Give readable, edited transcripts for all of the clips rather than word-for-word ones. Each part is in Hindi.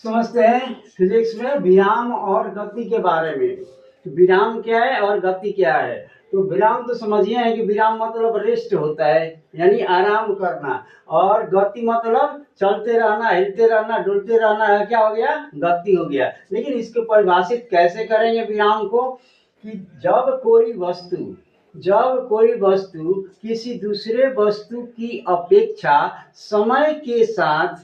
समझते हैं फिजिक्स में विराम और गति के बारे में। तो विराम क्या है और गति क्या है? तो विराम तो समझिए है कि विराम मतलब रेस्ट होता है, यानी आराम करना, और गति मतलब चलते रहना, हिलते रहना, डुलते रहना है। क्या हो गया? गति हो गया। लेकिन इसको परिभाषित कैसे करेंगे विराम को? कि जब कोई वस्तु किसी दूसरे वस्तु की अपेक्षा समय के साथ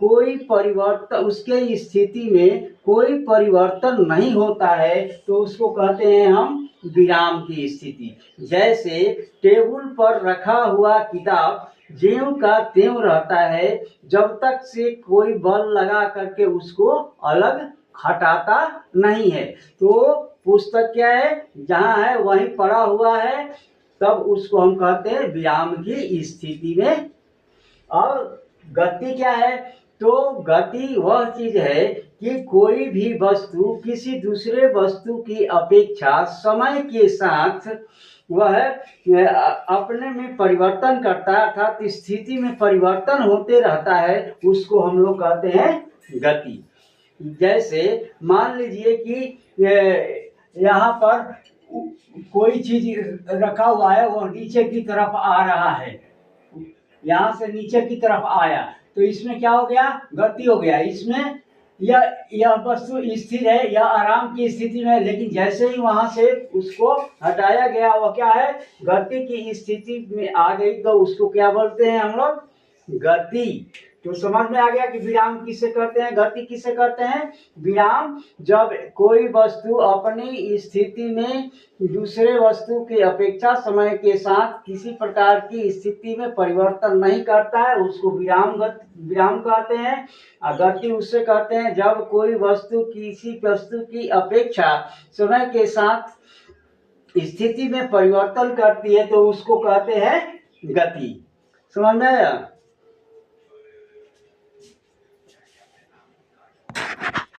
कोई परिवर्तन, उसके स्थिति में कोई परिवर्तन नहीं होता है, तो उसको कहते हैं हम विराम की स्थिति। जैसे टेबल पर रखा हुआ किताब ज्यों का त्यों रहता है जब तक से कोई बल लगा करके उसको अलग हटाता नहीं है। तो पुस्तक क्या है? जहाँ है वहीं पड़ा हुआ है, तब उसको हम कहते हैं विराम की स्थिति में। और गति क्या है? तो गति वह चीज है कि कोई भी वस्तु किसी दूसरे वस्तु की अपेक्षा समय के साथ वह अपने में परिवर्तन करता है, अर्थात स्थिति में परिवर्तन होते रहता है, उसको हम लोग कहते हैं गति। जैसे मान लीजिए कि यहाँ पर कोई चीज रखा हुआ है, वो नीचे की तरफ आ रहा है, यहाँ से नीचे की तरफ आया, तो इसमें क्या हो गया? गति हो गया। इसमें यह वस्तु स्थिर है, यह आराम की स्थिति में है, लेकिन जैसे ही वहां से उसको हटाया गया, वो क्या है? गति की स्थिति में आ गई, तो उसको क्या बोलते हैं हम लोग? गति। तो समझ में आ गया कि विराम किसे कहते हैं, गति किसे कहते हैं? विराम जब कोई वस्तु अपनी स्थिति में दूसरे वस्तु की अपेक्षा समय के साथ किसी प्रकार की स्थिति में परिवर्तन नहीं करता है, उसको विराम कहते हैं। गति उससे कहते हैं जब कोई वस्तु किसी वस्तु की अपेक्षा समय के साथ स्थिति में परिवर्तन करती है, तो उसको कहते हैं गति। समझ में आया?